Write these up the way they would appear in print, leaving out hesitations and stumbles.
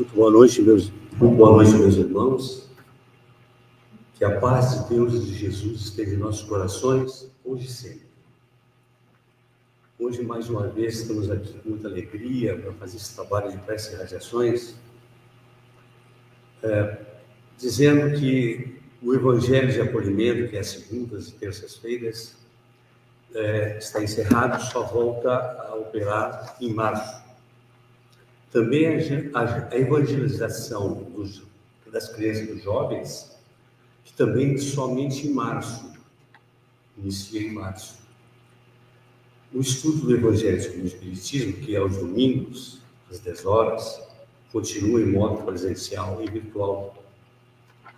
Muito boa noite, meus irmãos. Que a paz de Deus e de Jesus esteja em nossos corações, hoje e sempre. Hoje, mais uma vez, estamos aqui com muita alegria para fazer esse trabalho de prece e radiações, dizendo que o Evangelho de Acolhimento, que é às segundas e terças-feiras, está encerrado, só volta a operar em março. Também a evangelização das crianças e dos jovens, que também somente em março, inicia em março. O estudo do Evangelho segundo o Espiritismo, que é aos domingos, às 10 horas, continua em modo presencial e virtual,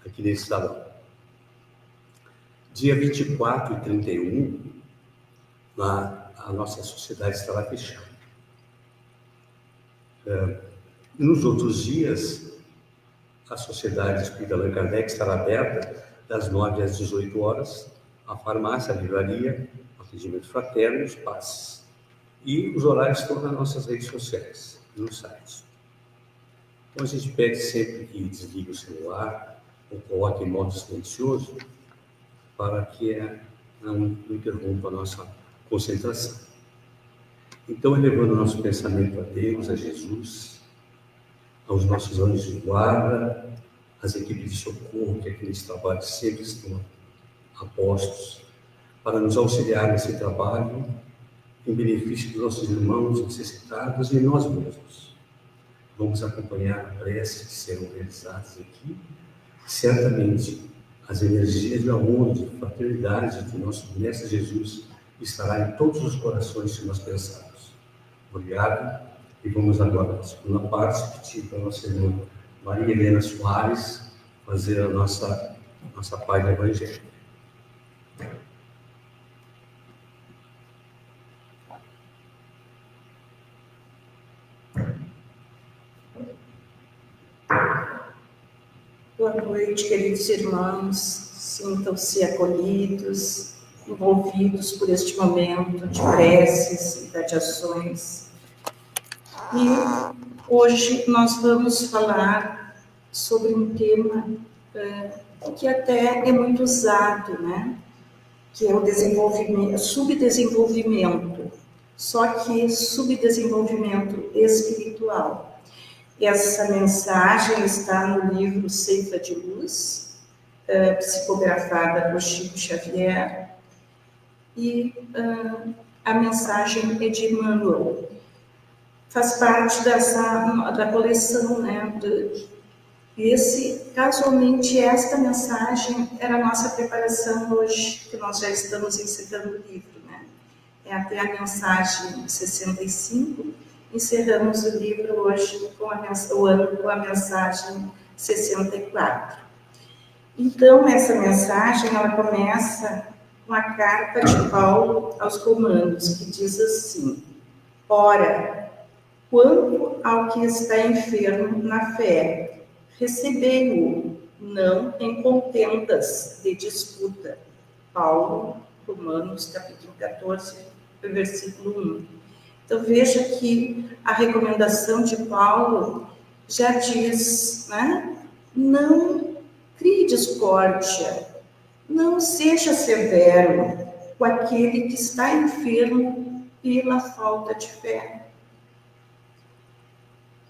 aqui nesse salão. Dia 24 e 31, a nossa sociedade estará fechada. Nos outros dias, a Sociedade Espírita Allan Kardec estará aberta das 9 às 18 horas, a farmácia, a livraria, atendimentos fraternos, passes. E os horários estão nas nossas redes sociais, no site. Então, a gente pede sempre que desligue o celular ou coloque em modo silencioso para que não interrompa a nossa concentração. Então, elevando o nosso pensamento a Deus, a Jesus, aos nossos anjos de guarda, às equipes de socorro que aqui nesse trabalho sempre estão apostos para nos auxiliar nesse trabalho em benefício dos nossos irmãos necessitados e nós mesmos. Vamos acompanhar a prece que serão realizadas aqui. Certamente, as energias de amor, de fraternidade do nosso Mestre Jesus estará em todos os corações se nós pensarmos. Obrigado. E vamos agora, na segunda parte, pedir para a nossa irmã Maria Helena Soares fazer a nossa página evangélica. Boa noite, queridos irmãos. Sintam-se acolhidos, envolvidos por este momento de preces e radiações. E hoje nós vamos falar sobre um tema que até é muito usado, né? Que é o desenvolvimento, subdesenvolvimento, só que subdesenvolvimento espiritual. Essa mensagem está no livro Ceifa de Luz, psicografada por Chico Xavier, e a mensagem é de Emmanuel. Faz parte da coleção, né? Casualmente, esta mensagem era a nossa preparação hoje, que nós já estamos encerrando o livro, né? É até a mensagem 65, encerramos o livro hoje o ano com a mensagem 64. Então, essa mensagem, ela começa com a carta de Paulo aos Romanos, que diz assim: ora, quanto ao que está enfermo na fé, recebei-o, não em contendas de disputa. Paulo, Romanos, capítulo 14, versículo 1. Então, veja que a recomendação de Paulo já diz, né? Não crie discórdia, não seja severo com aquele que está enfermo pela falta de fé.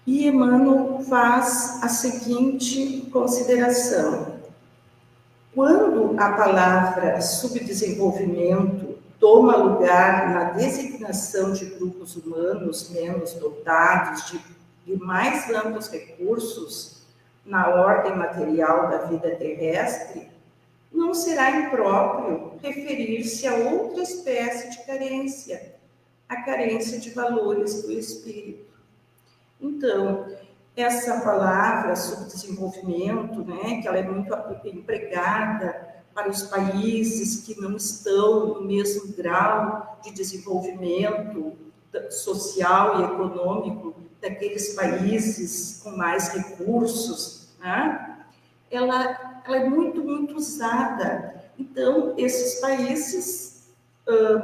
E Emmanuel faz a seguinte consideração: quando a palavra subdesenvolvimento toma lugar na designação de grupos humanos menos dotados de mais amplos recursos na ordem material da vida terrestre, não será impróprio referir-se a outra espécie de carência, a carência de valores do espírito. Então, essa palavra subdesenvolvimento, né, que ela é muito empregada para os países que não estão no mesmo grau de desenvolvimento social e econômico daqueles países com mais recursos, né? Ela é muito, muito usada. Então, esses países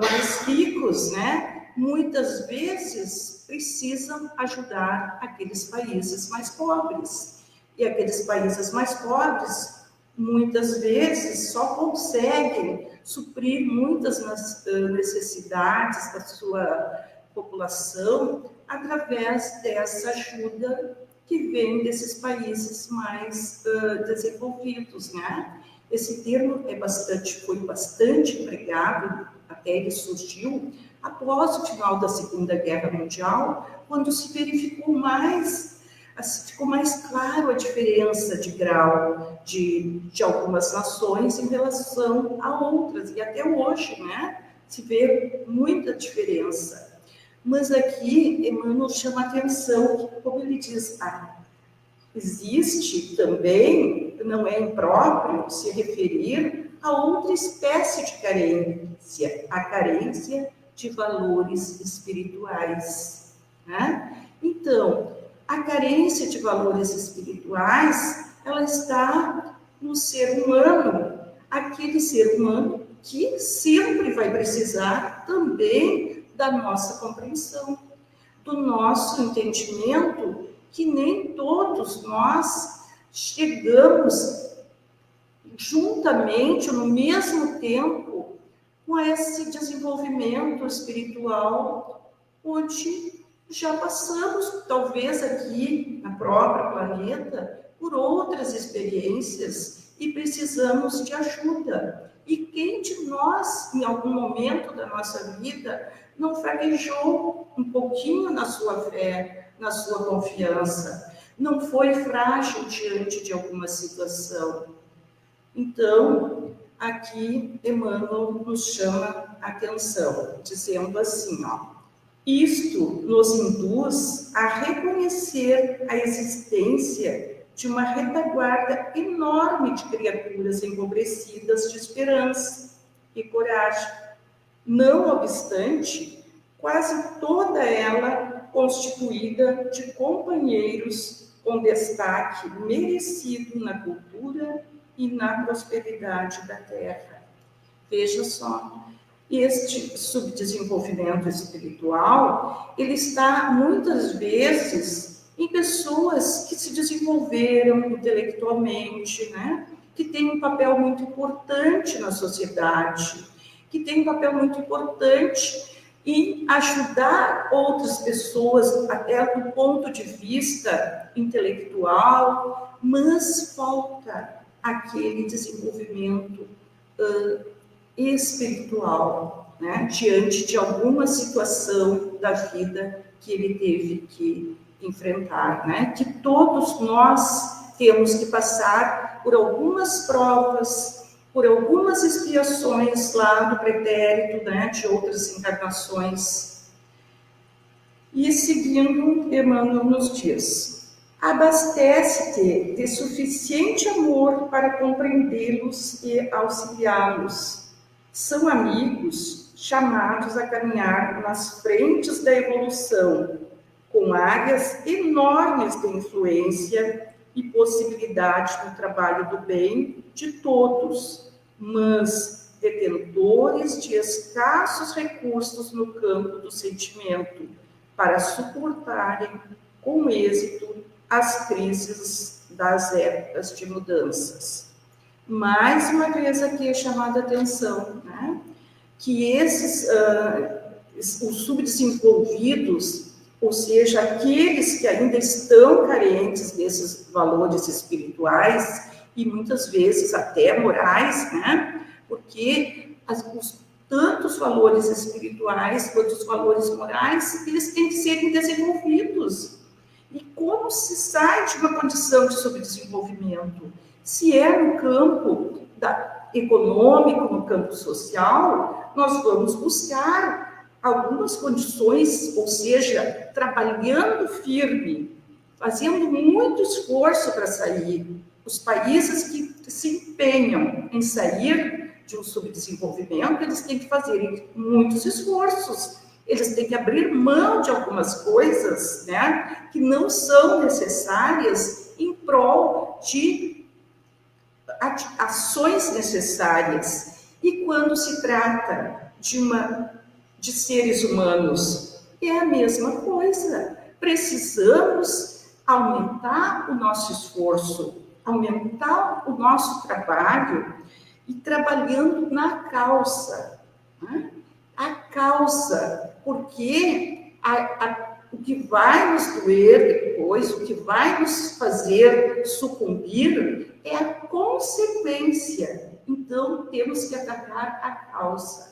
mais ricos, né, muitas vezes precisam ajudar aqueles países mais pobres. E aqueles países mais pobres, muitas vezes, só conseguem suprir muitas necessidades da sua população através dessa ajuda que vem desses países mais desenvolvidos, né? Esse termo foi bastante empregado, até ele surgiu após o final da Segunda Guerra Mundial, quando se ficou mais claro a diferença de grau de algumas nações em relação a outras, e até hoje, né, se vê muita diferença. Mas aqui Emmanuel chama a atenção, que, como ele diz, existe também, não é impróprio se referir a outra espécie de carência, a carência de valores espirituais, né? Então, a carência de valores espirituais, ela está no ser humano, aquele ser humano que sempre vai precisar também da nossa compreensão, do nosso entendimento, que nem todos nós chegamos juntamente, no mesmo tempo, com esse desenvolvimento espiritual, onde já passamos, talvez aqui na própria planeta, por outras experiências e precisamos de ajuda. E quem de nós, em algum momento da nossa vida, não fraquejou um pouquinho na sua fé, na sua confiança, não foi frágil diante de alguma situação? Então, aqui Emmanuel nos chama a atenção, dizendo assim, isto nos induz a reconhecer a existência de uma retaguarda enorme de criaturas empobrecidas de esperança e coragem. Não obstante, quase toda ela constituída de companheiros com destaque merecido na cultura e na prosperidade da terra. Veja só, este subdesenvolvimento espiritual, ele está muitas vezes em pessoas que se desenvolveram intelectualmente, né? Que têm um papel muito importante na sociedade, que têm um papel muito importante em ajudar outras pessoas até do ponto de vista intelectual, mas falta aquele desenvolvimento espiritual, né? Diante de alguma situação da vida que ele teve que enfrentar, né? Que todos nós temos que passar por algumas provas, por algumas expiações lá do pretérito, né? De outras encarnações. E seguindo, Emmanuel nos diz: abastece-te de suficiente amor para compreendê-los e auxiliá-los. São amigos chamados a caminhar nas frentes da evolução, com áreas enormes de influência e possibilidade no trabalho do bem de todos, mas detentores de escassos recursos no campo do sentimento, para suportarem com êxito as crises das épocas de mudanças. Mais uma vez aqui é chamada a atenção, né? Que os subdesenvolvidos, ou seja, aqueles que ainda estão carentes desses valores espirituais e muitas vezes até morais, né? Porque tanto os valores espirituais quanto os valores morais, eles têm que serem desenvolvidos. E como se sai de uma condição de subdesenvolvimento? Se é no campo econômico, no campo social, nós vamos buscar algumas condições, ou seja, trabalhando firme, fazendo muito esforço para sair. Os países que se empenham em sair de um subdesenvolvimento, eles têm que fazer muitos esforços, eles têm que abrir mão de algumas coisas, né, que não são necessárias em prol de ações necessárias. E quando se trata de uma de seres humanos. É a mesma coisa. Precisamos aumentar o nosso esforço, aumentar o nosso trabalho e trabalhando na causa, né? A causa, porque o que vai nos doer depois, o que vai nos fazer sucumbir é a consequência. Então, temos que atacar a causa.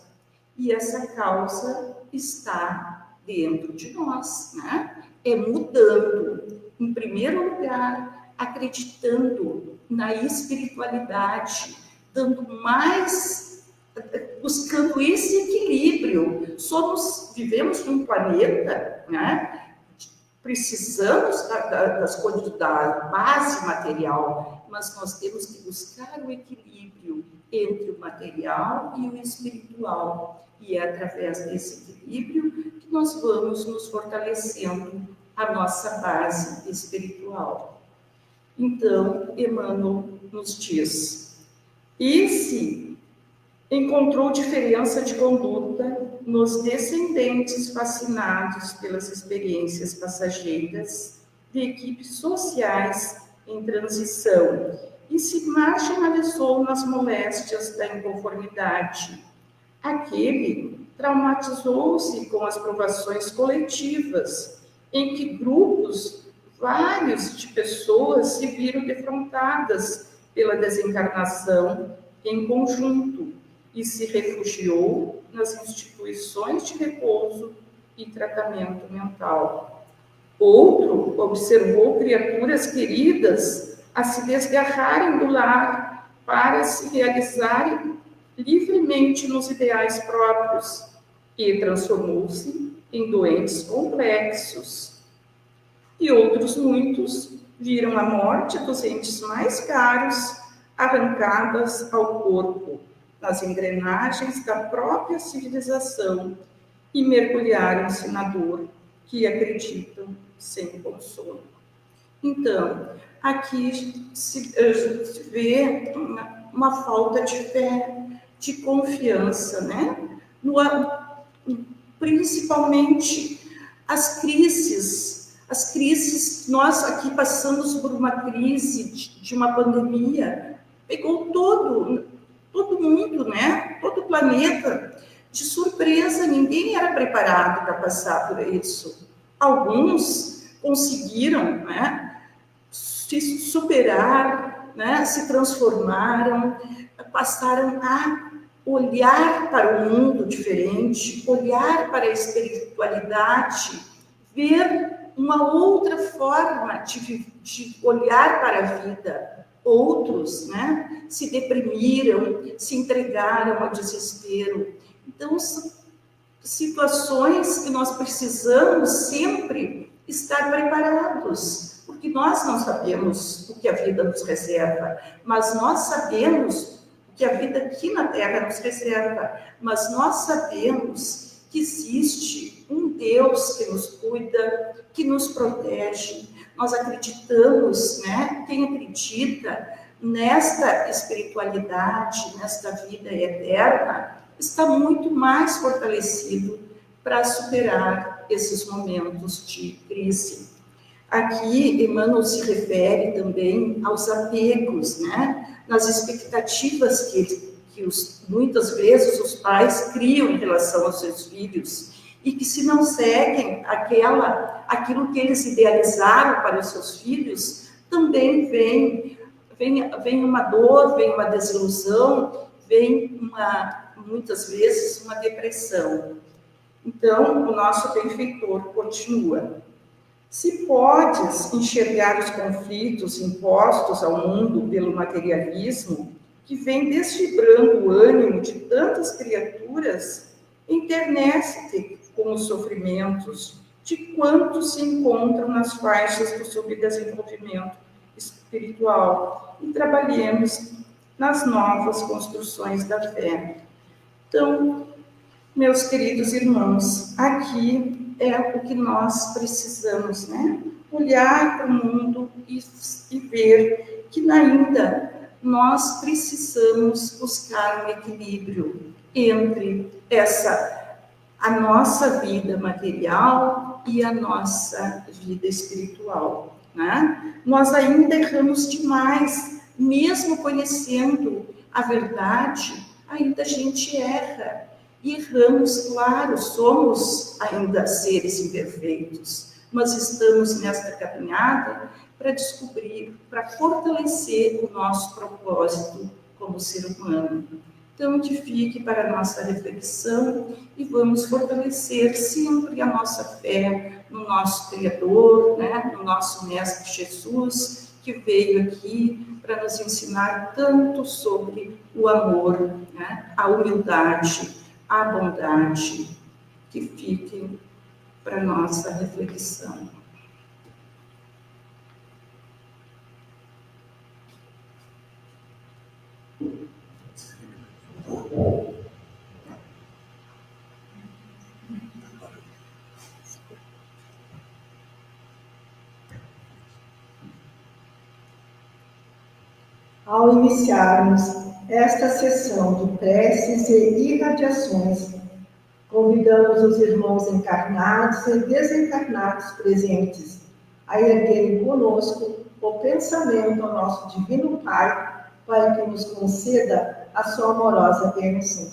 E essa causa está dentro de nós, né? É mudando, em primeiro lugar, acreditando na espiritualidade, dando mais, buscando esse equilíbrio. Vivemos num planeta, né? Precisamos das coisas da base material, mas nós temos que buscar o equilíbrio entre o material e o espiritual. E é através desse equilíbrio que nós vamos nos fortalecendo a nossa base espiritual. Então, Emmanuel nos diz: e se encontrou diferença de conduta nos descendentes fascinados pelas experiências passageiras de equipes sociais em transição e se marginalizou nas moléstias da inconformidade. Aquele traumatizou-se com as provações coletivas, em que grupos vários de pessoas se viram defrontadas pela desencarnação em conjunto e se refugiou nas instituições de repouso e tratamento mental. Outro observou criaturas queridas a se desgarrarem do lar para se realizarem livremente nos ideais próprios e transformou-se em doentes complexos. E outros muitos viram a morte dos entes mais caros arrancadas ao corpo, nas engrenagens da própria civilização, e mergulharam-se na dor que acreditam sem consolo. Então, aqui se vê uma falta de fé, de confiança, né? Principalmente as crises, nós aqui passamos por uma crise de uma pandemia, pegou todo mundo, né? Todo o planeta de surpresa, ninguém era preparado para passar por isso. Alguns conseguiram, né, se superar, né, se transformaram, passaram a olhar para o mundo diferente, olhar para a espiritualidade, ver uma outra forma de olhar para a vida. Outros, né, se deprimiram, se entregaram ao desespero. Então, são situações que nós precisamos sempre estar preparados, porque nós não sabemos o que a vida nos reserva, mas nós sabemos o que a vida aqui na Terra nos reserva, mas nós sabemos que existe um Deus que nos cuida, que nos protege. Nós acreditamos, né? Quem acredita nesta espiritualidade, nesta vida eterna, está muito mais fortalecido para superar esses momentos de crise. Aqui, Emmanuel se refere também aos apegos, né? Nas expectativas que muitas vezes os pais criam em relação aos seus filhos e que, se não seguem aquilo que eles idealizaram para os seus filhos, também vem uma dor, vem uma desilusão, vem muitas vezes uma depressão. Então, o nosso benfeitor continua: se podes enxergar os conflitos impostos ao mundo pelo materialismo, que vem desfibrando o ânimo de tantas criaturas, enternece-te com os sofrimentos de quantos se encontram nas faixas do subdesenvolvimento espiritual e trabalhemos nas novas construções da fé. Então, meus queridos irmãos, aqui é o que nós precisamos, né? Olhar para o mundo e ver que ainda nós precisamos buscar um equilíbrio entre essa a nossa vida material e a nossa vida espiritual, né? Nós ainda erramos demais, mesmo conhecendo a verdade, ainda a gente erra. E erramos, claro, somos ainda seres imperfeitos, mas estamos nesta caminhada para descobrir, para fortalecer o nosso propósito como ser humano. Então, que fique para a nossa reflexão e vamos fortalecer sempre a nossa fé no nosso Criador, né? No nosso Mestre Jesus, que veio aqui para nos ensinar tanto sobre o amor, né? A humildade, a bondade. Que fique para a nossa reflexão. Ao iniciarmos esta sessão de preces e irradiações, convidamos os irmãos encarnados e desencarnados presentes a erguerem conosco o pensamento ao nosso Divino Pai, para que nos conceda a sua amorosa bênção,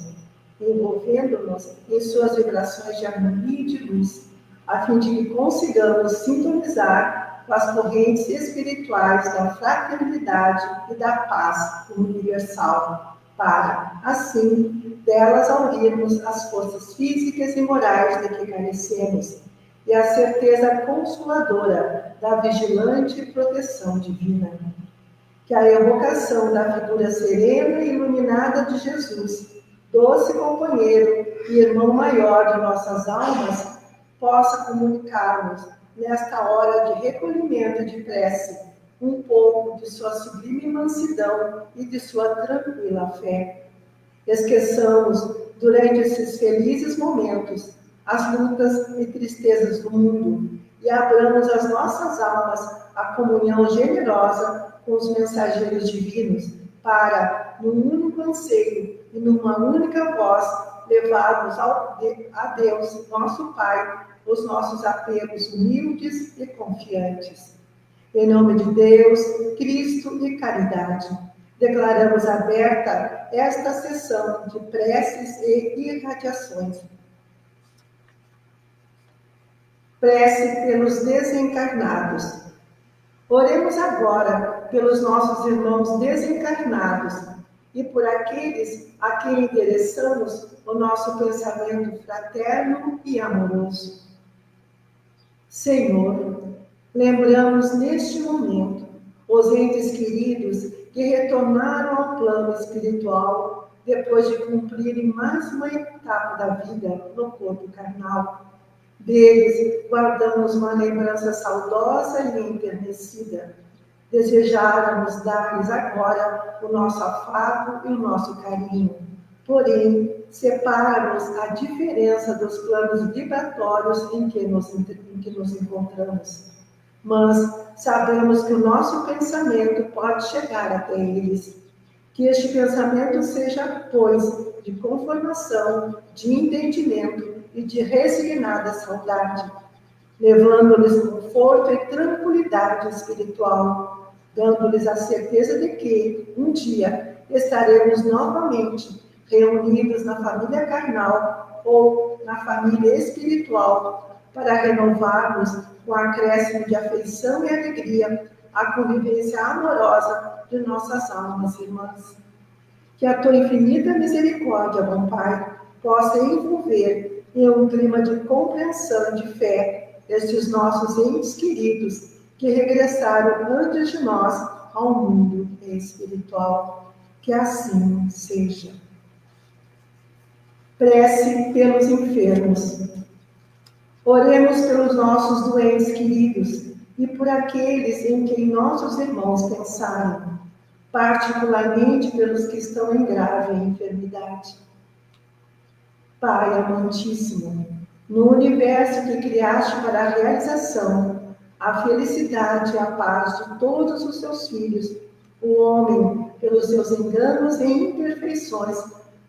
envolvendo-nos em suas vibrações de harmonia e de luz, a fim de que consigamos sintonizar com as correntes espirituais da fraternidade e da paz universal, para, assim, delas aurirmos as forças físicas e morais de que carecemos e a certeza consoladora da vigilante proteção divina. Que a evocação da figura serena e iluminada de Jesus, doce companheiro e irmão maior de nossas almas, possa comunicar-nos, nesta hora de recolhimento e de prece, um pouco de sua sublime mansidão e de sua tranquila fé. Esqueçamos, durante esses felizes momentos, as lutas e tristezas do mundo e abramos as nossas almas à comunhão generosa com os mensageiros divinos para, num único anseio e numa única voz, levarmos a Deus, nosso Pai, os nossos apelos humildes e confiantes. Em nome de Deus, Cristo e caridade, declaramos aberta esta sessão de preces e irradiações. Prece pelos desencarnados. Oremos agora pelos nossos irmãos desencarnados e por aqueles a quem endereçamos o nosso pensamento fraterno e amoroso. Senhor, lembramos neste momento os entes queridos que retornaram ao plano espiritual depois de cumprirem mais uma etapa da vida no corpo carnal. Deles guardamos uma lembrança saudosa e enternecida. Desejáramos dar-lhes agora o nosso afago e o nosso carinho. Porém, separa-nos a diferença dos planos vibratórios em que nos encontramos. Mas sabemos que o nosso pensamento pode chegar até eles. Que este pensamento seja, pois, de conformação, de entendimento e de resignada saudade, levando-lhes conforto e tranquilidade espiritual, dando-lhes a certeza de que, um dia, estaremos novamente reunidos na família carnal ou na família espiritual, para renovarmos com acréscimo de afeição e alegria a convivência amorosa de nossas almas irmãs. Que a tua infinita misericórdia, bom Pai, possa envolver em um clima de compreensão e de fé estes nossos entes queridos que regressaram antes de nós ao mundo espiritual. Que assim seja. Prece pelos enfermos. Oremos pelos nossos doentes queridos e por aqueles em quem nossos irmãos pensarem, particularmente pelos que estão em grave enfermidade. Pai amantíssimo, no universo que criaste para a realização, a felicidade e a paz de todos os seus filhos, o homem, pelos seus enganos e imperfeições,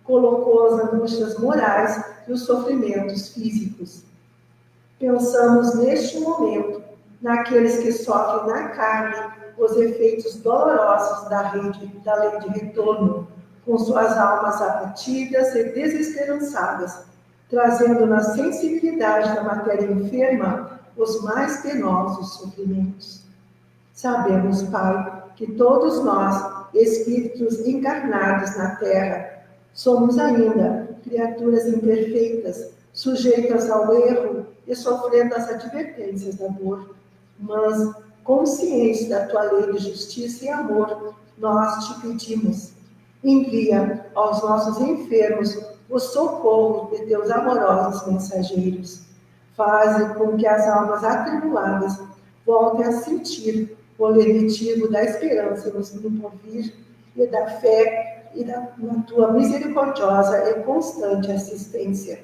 colocou as angústias morais e os sofrimentos físicos. Pensamos neste momento naqueles que sofrem na carne os efeitos dolorosos da lei de retorno, com suas almas abatidas e desesperançadas, trazendo na sensibilidade da matéria enferma os mais penosos sofrimentos. Sabemos, Pai, que todos nós, espíritos encarnados na Terra, somos ainda criaturas imperfeitas, sujeitas ao erro e sofrendo as advertências da dor. Mas, conscientes da tua lei de justiça e amor, nós te pedimos, envia aos nossos enfermos o socorro de teus amorosos mensageiros. Faze com que as almas atribuladas voltem a sentir o lenitivo da esperança no porvir e da fé e na tua misericordiosa e constante assistência.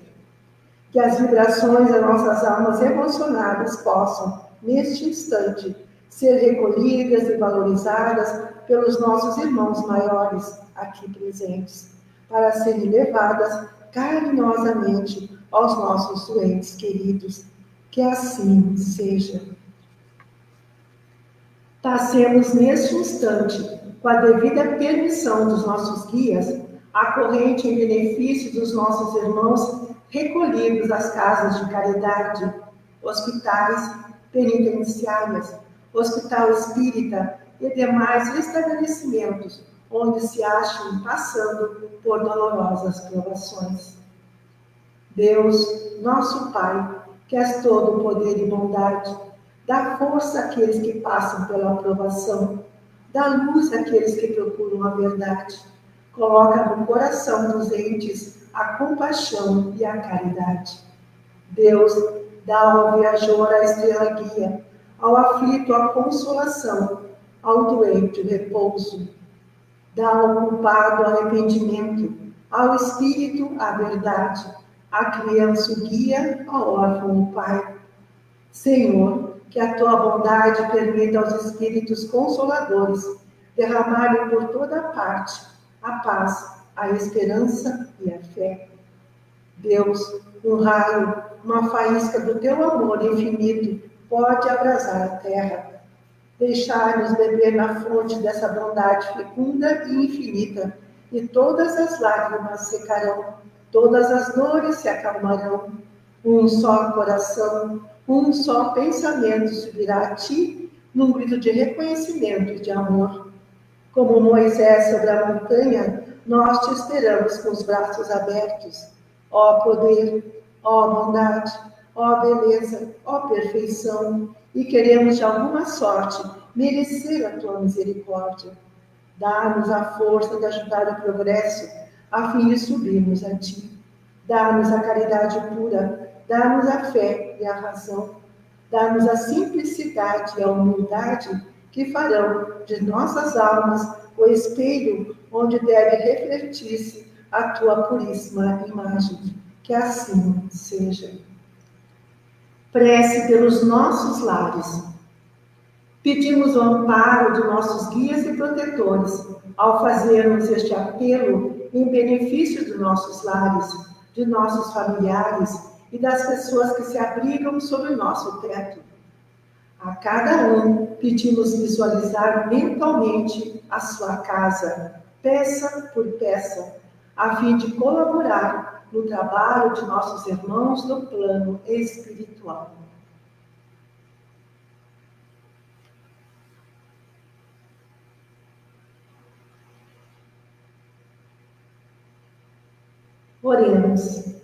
Que as vibrações das nossas almas emocionadas possam, neste instante, ser recolhidas e valorizadas pelos nossos irmãos maiores aqui presentes, para serem levadas carinhosamente aos nossos doentes queridos. Que assim seja. Passemos neste instante, com a devida permissão dos nossos guias, a corrente em benefício dos nossos irmãos recolhidos às casas de caridade, hospitais, penitenciárias, hospital espírita e demais estabelecimentos onde se acham passando por dolorosas provações. Deus, nosso Pai, que és todo poder e bondade, dá força àqueles que passam pela aprovação, dá luz àqueles que procuram a verdade, coloca no coração dos entes a compaixão e a caridade. Deus, dá ao viajor a estrela guia, ao aflito a consolação, ao doente o repouso. Dá ao culpado o arrependimento, ao espírito a verdade, à criança o guia, ao órfão o pai. Senhor, que a tua bondade permita aos espíritos consoladores derramarem por toda parte a paz, a esperança e a fé. Deus, um raio, uma faísca do teu amor infinito pode abrasar a terra. Deixai-nos beber na fonte dessa bondade fecunda e infinita, e todas as lágrimas secarão, todas as dores se acalmarão. Um só coração, um só pensamento subirá a ti, num grito de reconhecimento e de amor. Como Moisés sobre a montanha, nós te esperamos com os braços abertos. Ó poder, ó bondade, ó beleza, ó perfeição, e queremos de alguma sorte merecer a tua misericórdia. Dá-nos a força de ajudar o progresso, a fim de subirmos a ti. Dá-nos a caridade pura, dá-nos a fé e a razão. Dá-nos a simplicidade e a humildade que farão de nossas almas o espelho onde deve refletir-se a tua puríssima imagem. Que assim seja. Prece pelos nossos lares. Pedimos o amparo de nossos guias e protetores ao fazermos este apelo em benefício dos nossos lares, de nossos familiares e das pessoas que se abrigam sob o nosso teto. A cada um pedimos visualizar mentalmente a sua casa, peça por peça, a fim de colaborar no trabalho de nossos irmãos do plano espiritual. Oremos.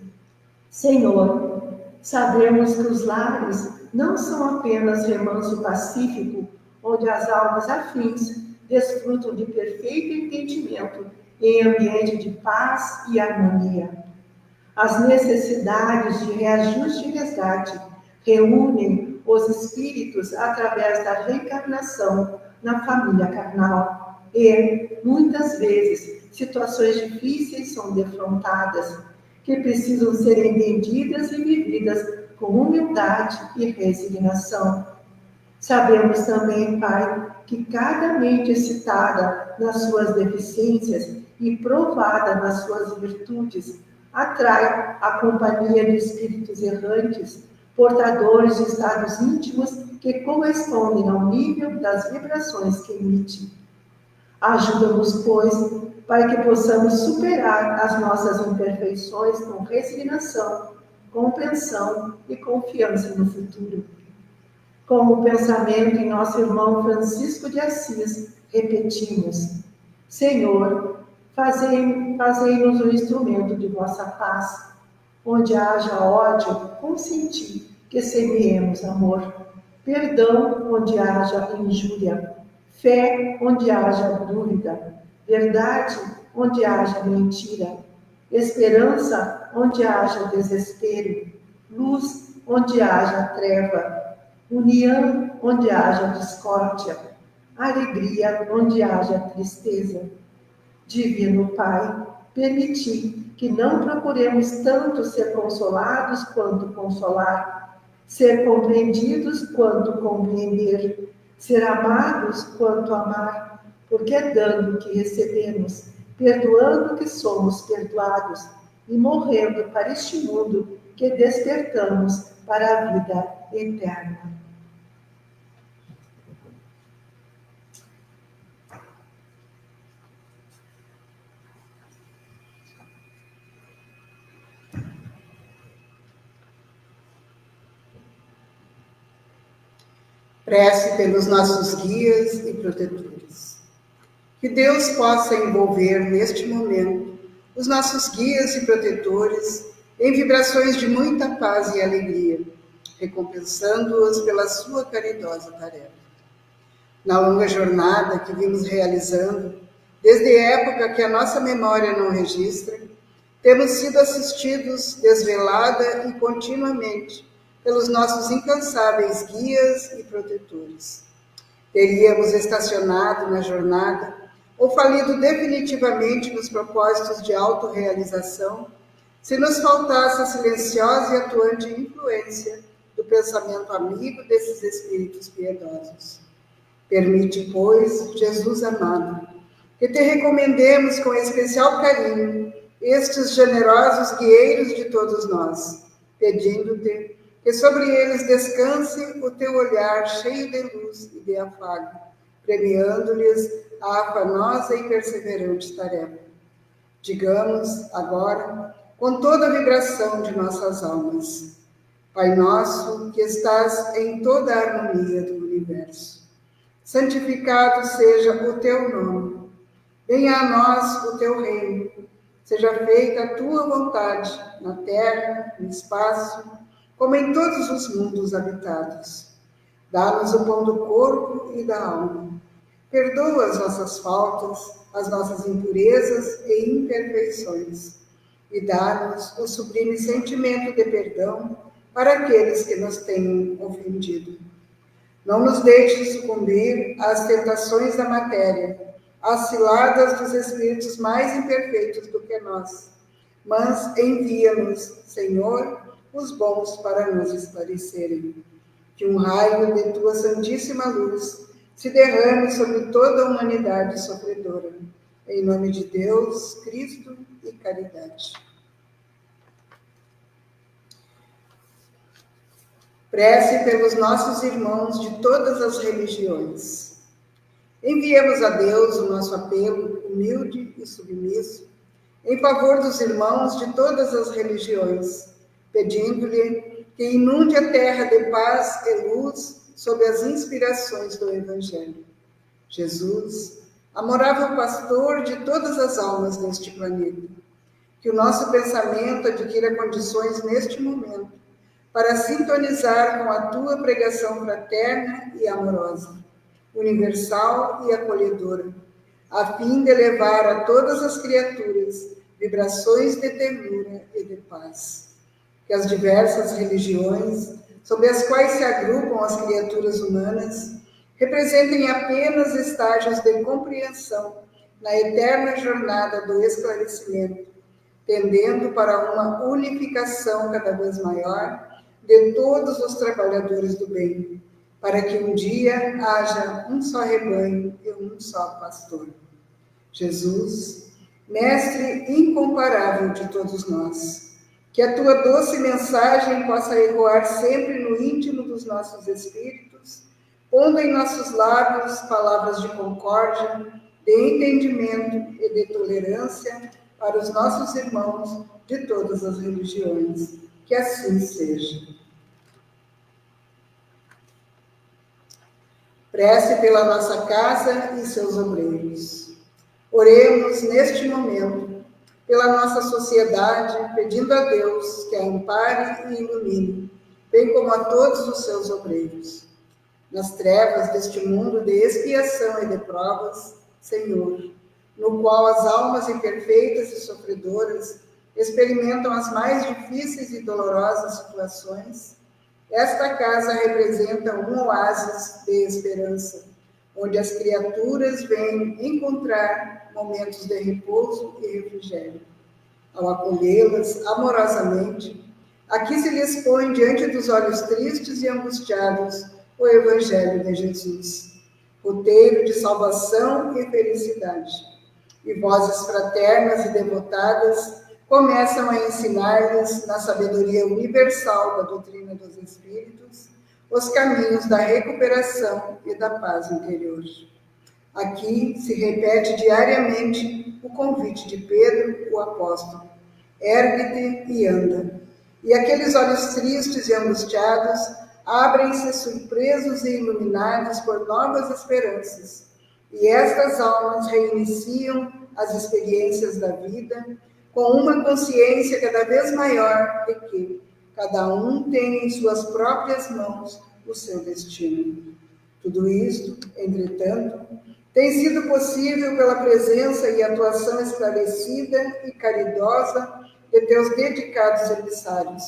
Senhor, sabemos que os lares não são apenas remanso pacífico, onde as almas afins desfrutam de perfeito entendimento em ambiente de paz e harmonia. As necessidades de reajuste e resgate reúnem os espíritos através da reencarnação na família carnal e, muitas vezes, situações difíceis são defrontadas, que precisam ser entendidas e vividas com humildade e resignação. Sabemos também, Pai, que cada mente excitada nas suas deficiências e provada nas suas virtudes, atrai a companhia de espíritos errantes, portadores de estados íntimos que correspondem ao nível das vibrações que emite. Ajuda-nos, pois, para que possamos superar as nossas imperfeições com resignação, compreensão e confiança no futuro. Com o pensamento em nosso irmão Francisco de Assis, repetimos: Senhor, fazei-nos um instrumento de vossa paz. Onde haja ódio, consenti que semeemos amor. Perdão onde haja injúria. Fé onde haja dúvida. Verdade onde haja mentira. Esperança onde haja desespero. Luz onde haja treva. União onde haja discórdia. Alegria onde haja tristeza. Divino Pai, permiti que não procuremos tanto ser consolados quanto consolar, ser compreendidos quanto compreender, ser amados quanto amar, porque é dando que recebemos, perdoando que somos perdoados, e morrendo para este mundo que despertamos para a vida eterna. Prece pelos nossos guias e protetores. Que Deus possa envolver neste momento os nossos guias e protetores em vibrações de muita paz e alegria, recompensando-os pela sua caridosa tarefa. Na longa jornada que vimos realizando, desde a época que a nossa memória não registra, temos sido assistidos desvelada e continuamente pelos nossos incansáveis guias e protetores. Teríamos estacionado na jornada ou falido definitivamente nos propósitos de autorrealização se nos faltasse a silenciosa e atuante influência do pensamento amigo desses espíritos piedosos. Permite, pois, Jesus amado, que te recomendemos com especial carinho estes generosos guieiros de todos nós, pedindo-te que sobre eles descanse o teu olhar cheio de luz e de afago, premiando-lhes a afanosa e perseverante tarefa. Digamos agora, com toda a vibração de nossas almas: Pai nosso, que estás em toda a harmonia do universo, santificado seja o teu nome. Venha a nós o teu reino. Seja feita a tua vontade, na terra, no espaço, como em todos os mundos habitados. Dá-nos o pão do corpo e da alma. Perdoa as nossas faltas, as nossas impurezas e imperfeições. E dá-nos o sublime sentimento de perdão para aqueles que nos tenham ofendido. Não nos deixes sucumbir às tentações da matéria, às ciladas dos espíritos mais imperfeitos do que nós, mas envia-nos, Senhor, os bons para nos esclarecerem. Que um raio de tua santíssima luz se derrame sobre toda a humanidade sofredora. Em nome de Deus, Cristo e caridade. Prece pelos nossos irmãos de todas as religiões. Enviemos a Deus o nosso apelo humilde e submisso em favor dos irmãos de todas as religiões, pedindo-lhe que inunde a terra de paz e luz sob as inspirações do Evangelho. Jesus, amorável pastor de todas as almas deste planeta, que o nosso pensamento adquira condições neste momento para sintonizar com a tua pregação fraterna e amorosa, universal e acolhedora, a fim de levar a todas as criaturas vibrações de ternura e de paz. Que as diversas religiões, sob as quais se agrupam as criaturas humanas, representem apenas estágios de compreensão na eterna jornada do esclarecimento, tendendo para uma unificação cada vez maior de todos os trabalhadores do bem, para que um dia haja um só rebanho e um só pastor. Jesus, Mestre incomparável de todos nós, que a tua doce mensagem possa ecoar sempre no íntimo dos nossos espíritos, pondo em nossos lábios palavras de concórdia, de entendimento e de tolerância para os nossos irmãos de todas as religiões. Que assim seja. Prece pela nossa casa e seus obreiros. Oremos neste momento pela nossa sociedade, pedindo a Deus que a ampare e ilumine, bem como a todos os seus obreiros. Nas trevas deste mundo de expiação e de provas, Senhor, no qual as almas imperfeitas e sofredoras experimentam as mais difíceis e dolorosas situações, esta casa representa um oásis de esperança, onde as criaturas vêm encontrar momentos de repouso e refrigério. Ao acolhê-las amorosamente, aqui se lhes põe diante dos olhos tristes e angustiados o Evangelho de Jesus, roteiro de salvação e felicidade. E vozes fraternas e devotadas começam a ensinar-lhes, na sabedoria universal da doutrina dos Espíritos, os caminhos da recuperação e da paz interior. Aqui se repete diariamente o convite de Pedro, o apóstolo: ergue-te e anda. E aqueles olhos tristes e angustiados abrem-se surpresos e iluminados por novas esperanças. E estas almas reiniciam as experiências da vida com uma consciência cada vez maior de que cada um tem em suas próprias mãos o seu destino. Tudo isto, entretanto, tem sido possível pela presença e atuação esclarecida e caridosa de teus dedicados emissários.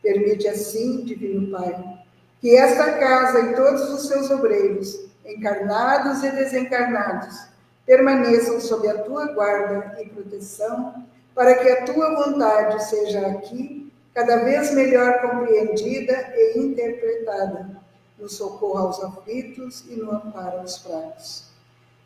Permite assim, Divino Pai, que esta casa e todos os seus obreiros, encarnados e desencarnados, permaneçam sob a tua guarda e proteção, para que a tua vontade seja aqui cada vez melhor compreendida e interpretada, no socorro aos aflitos e no amparo aos fracos.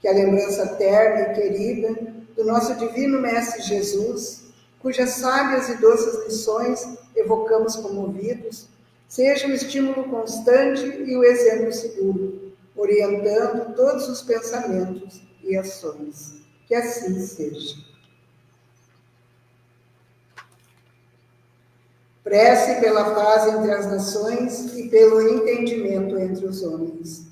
Que a lembrança terna e querida do nosso Divino Mestre Jesus, cujas sábias e doces lições evocamos comovidos, seja o estímulo constante e o exemplo seguro, orientando todos os pensamentos e ações. Que assim seja. Prece pela paz entre as nações e pelo entendimento entre os homens.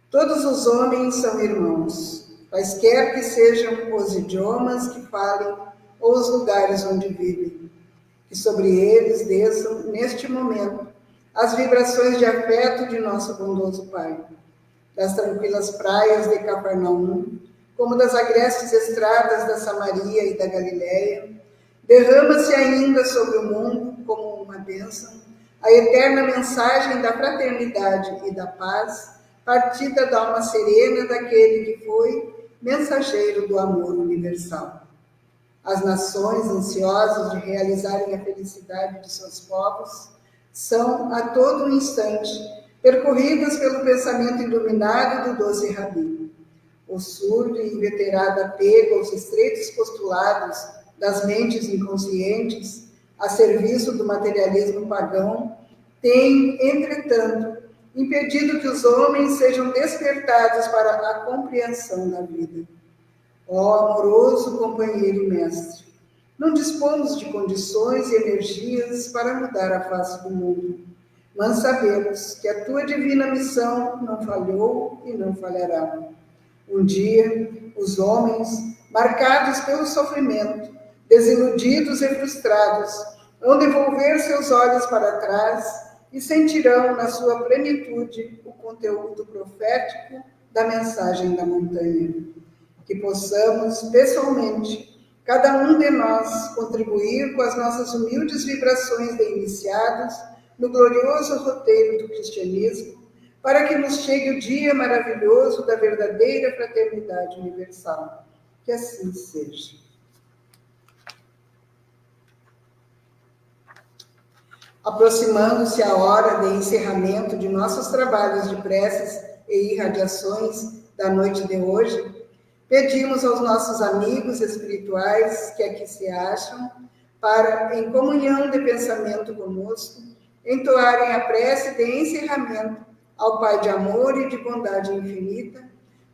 Todos os homens são irmãos, quaisquer que sejam os idiomas que falem ou os lugares onde vivem. Que sobre eles desçam, neste momento, as vibrações de afeto de nosso bondoso Pai. Das tranquilas praias de Cafarnaum, como das agrestes estradas da Samaria e da Galileia, derrama-se ainda sobre o mundo, como uma bênção, a eterna mensagem da fraternidade e da paz, partida da alma serena daquele que foi mensageiro do amor universal. As nações ansiosas de realizarem a felicidade de seus povos são, a todo instante, percorridas pelo pensamento iluminado do doce Rabi. O surdo e inveterado apego aos estreitos postulados das mentes inconscientes, a serviço do materialismo pagão, tem, entretanto, impedido que os homens sejam despertados para a compreensão da vida. Ó amoroso companheiro e mestre, não dispomos de condições e energias para mudar a face do mundo, mas sabemos que a tua divina missão não falhou e não falhará. Um dia, os homens, marcados pelo sofrimento, desiludidos e frustrados, vão devolver seus olhos para trás e sentirão na sua plenitude o conteúdo profético da mensagem da montanha. Que possamos, pessoalmente, cada um de nós, contribuir com as nossas humildes vibrações de iniciados no glorioso roteiro do cristianismo, para que nos chegue o dia maravilhoso da verdadeira fraternidade universal. Que assim seja. Aproximando-se a hora de encerramento de nossos trabalhos de preces e irradiações da noite de hoje, Pedimos aos nossos amigos espirituais que aqui se acham, para, em comunhão de pensamento conosco, entoarem a prece de encerramento ao Pai de amor e de bondade infinita,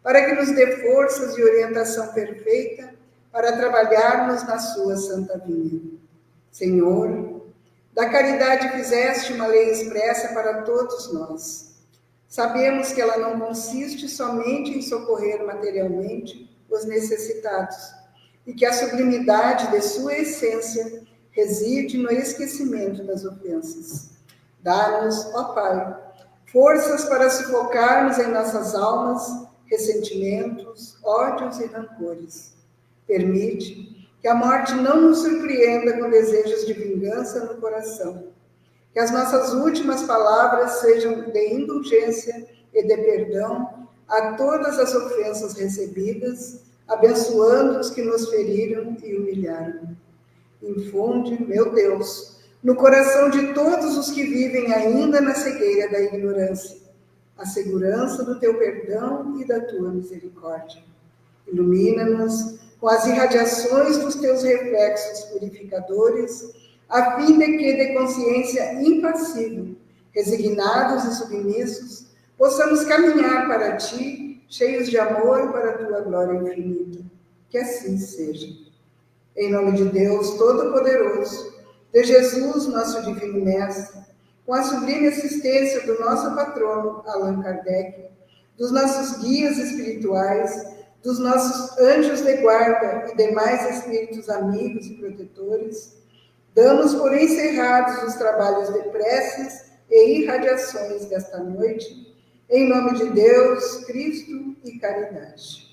para que nos dê forças e orientação perfeita para trabalharmos na sua santa vinha. Senhor, da caridade fizeste uma lei expressa para todos nós. Sabemos que ela não consiste somente em socorrer materialmente os necessitados, e que a sublimidade de sua essência reside no esquecimento das ofensas. Dá-nos, ó Pai, forças para sufocarmos em nossas almas ressentimentos, ódios e rancores. Permite que a morte não nos surpreenda com desejos de vingança no coração. Que as nossas últimas palavras sejam de indulgência e de perdão a todas as ofensas recebidas, abençoando os que nos feriram e humilharam. Infunde, meu Deus, no coração de todos os que vivem ainda na cegueira da ignorância, a segurança do teu perdão e da tua misericórdia. Ilumina-nos com as irradiações dos teus reflexos purificadores, a fim de que, de consciência impassível, resignados e submissos, possamos caminhar para ti, cheios de amor para a tua glória infinita. Que assim seja. Em nome de Deus Todo-Poderoso, de Jesus, nosso Divino Mestre, com a sublime assistência do nosso patrono, Allan Kardec, dos nossos guias espirituais, dos nossos anjos de guarda e demais espíritos amigos e protetores, damos por encerrados os trabalhos de preces e irradiações desta noite, em nome de Deus, Cristo e caridade.